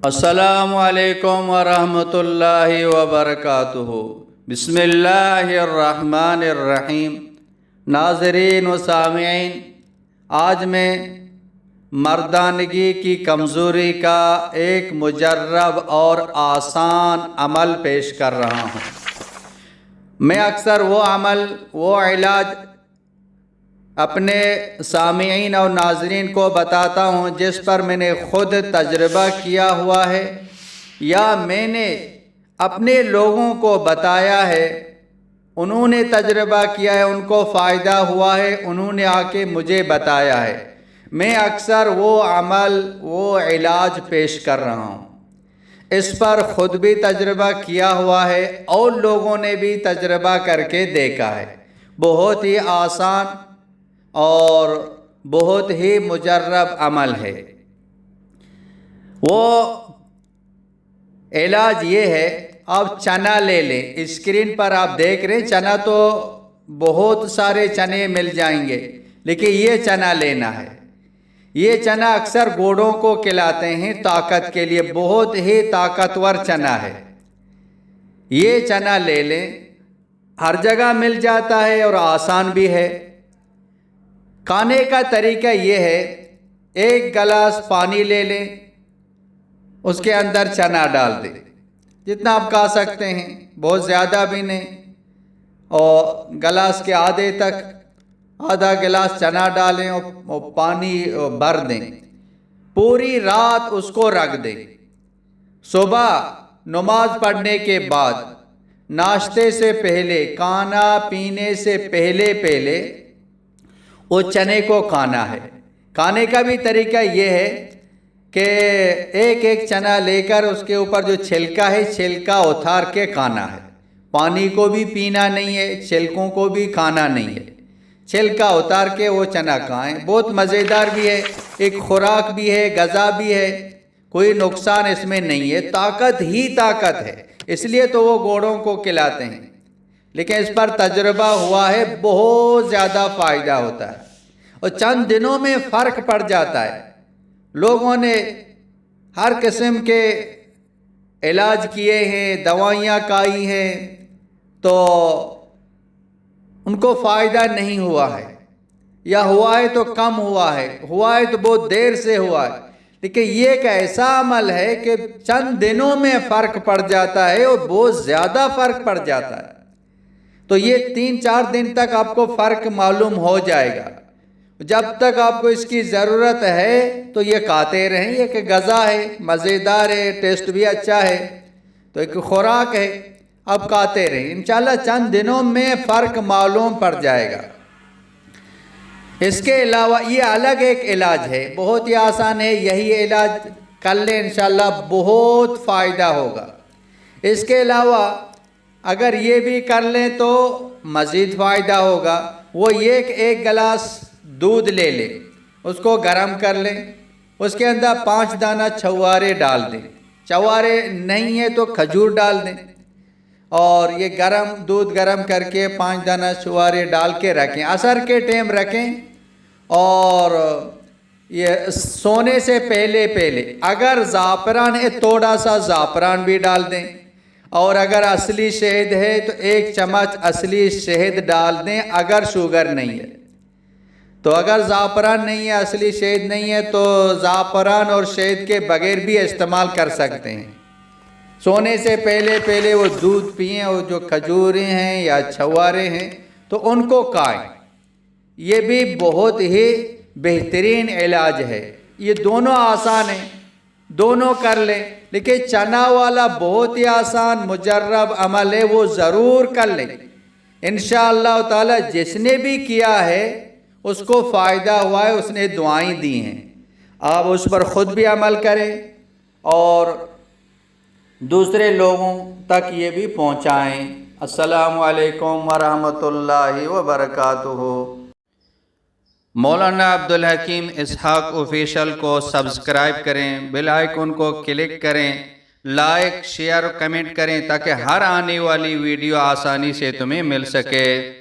अस्सलामु अलैकुम वरहमतुल्लाहि वबरकातुहु। बिस्मिल्लाहिर्रहमानिर्रहीम। नाज़रीन व सामिईन, आज मैं मर्दानगी की कमज़ोरी का एक मुजर्रब और आसान अमल पेश कर रहा हूँ। मैं अक्सर वो अमल, वो इलाज अपने सामीईन और नाज़रीन को बताता हूँ जिस पर मैंने ख़ुद तजर्बा किया हुआ है या मैंने अपने लोगों को बताया है, उन्होंने तजर्बा किया है, उनको फ़ायदा हुआ है, उन्होंने आके मुझे बताया है। मैं अक्सर वो अमल, वो इलाज पेश कर रहा हूँ। इस पर ख़ुद भी तजर्बा किया हुआ है और लोगों ने भी तजर्बा करके देखा है। बहुत ही आसान और बहुत ही मुजर्रब अमल है। वो इलाज ये है, आप चना ले लें। स्क्रीन पर आप देख रहे हैं चना, तो बहुत सारे चने मिल जाएंगे, लेकिन ये चना लेना है। ये चना अक्सर घोड़ों को खिलाते हैं ताकत के लिए, बहुत ही ताकतवर चना है। ये चना ले लें, हर जगह मिल जाता है और आसान भी है। खाने का तरीका ये है, एक गिलास पानी ले लें, उसके अंदर चना डाल दें, जितना आप खा सकते हैं, बहुत ज़्यादा भी नहीं, और गिलास के आधे तक आधा गिलास चना डालें और पानी भर दें। पूरी रात उसको रख दें। सुबह नमाज पढ़ने के बाद, नाश्ते से पहले, खाना पीने से पहले वो चने को खाना है। खाने का भी तरीका ये है कि एक एक चना लेकर उसके ऊपर जो छिलका है, छिलका उतार के खाना है। पानी को भी पीना नहीं है, छिलकों को भी खाना नहीं है, छिलका उतार के वो चना खाएं। बहुत मज़ेदार भी है, एक खुराक भी है, गज़ा भी है, कोई नुकसान इसमें नहीं है, ताकत ही ताकत है। इसलिए तो वो घोड़ों को खिलाते हैं। लेकिन इस पर तजर्बा हुआ है, बहुत ज़्यादा फ़ायदा होता है और चंद दिनों में फ़र्क पड़ जाता है। लोगों ने हर किस्म के इलाज किए हैं, दवाइयाँ खाई हैं, तो उनको फ़ायदा नहीं हुआ है, या हुआ है तो कम हुआ है, हुआ है तो बहुत देर से हुआ है। लेकिन ये एक ऐसा अमल है कि चंद दिनों में फ़र्क पड़ जाता है और बहुत ज़्यादा फ़र्क पड़ जाता है। तो ये 3-4 दिन तक आपको फ़र्क मालूम हो जाएगा। जब तक आपको इसकी ज़रूरत है तो ये खाते रहें। ये एक गज़ा है, मज़ेदार है, टेस्ट भी अच्छा है, तो एक खुराक है, अब खाते रहें। इंशाल्लाह चंद दिनों में फ़र्क मालूम पड़ जाएगा। इसके अलावा ये अलग एक इलाज है, बहुत ही आसान है। यही इलाज कर लें, इंशाल्लाह बहुत फ़ायदा होगा। इसके अलावा अगर ये भी कर लें तो मज़ीद फ़ायदा होगा। वो एक गिलास दूध ले लें, उसको गर्म कर लें, उसके अंदर 5 दाना छुहारे डाल दें। छुहारे नहीं है तो खजूर डाल दें, और ये दूध गर्म करके 5 दाना छुहारे डाल के रखें, असर के टाइम रखें। और ये सोने से पहले अगर ज़ाफ़रान है, थोड़ा सा ज़ाफ़रान भी डाल दें, और अगर असली शहद है तो 1 चम्मच असली शहद डाल दें। अगर शुगर नहीं है तो, अगर ज़ाफ़रान नहीं है, असली शहद नहीं है, तो ज़ाफ़रान और शहद के बगैर भी इस्तेमाल कर सकते हैं। सोने से पहले वो दूध पिएं, और जो खजूरें हैं या छुहारे हैं तो उनको खाएं। ये भी बहुत ही बेहतरीन इलाज है। ये दोनों आसान हैं, दोनों कर लें। लेकिन चना वाला बहुत ही आसान मुजर्रब अमल है, वो ज़रूर कर लें। इंशाअल्लाह ताला जिसने भी किया है उसको फ़ायदा हुआ है, उसने दुआएं दी हैं। आप उस पर ख़ुद भी अमल करें और दूसरे लोगों तक ये भी पहुँचाएँ। अस्सलामु अलैकुम वरहमतुल्लाहि वबरकातुहू। मौलाना अब्दुल हकीम इसहाक ऑफिशियल को सब्सक्राइब करें, बेल आइकन को क्लिक करें, लाइक शेयर कमेंट करें, ताकि हर आने वाली वीडियो आसानी से तुम्हें मिल सके।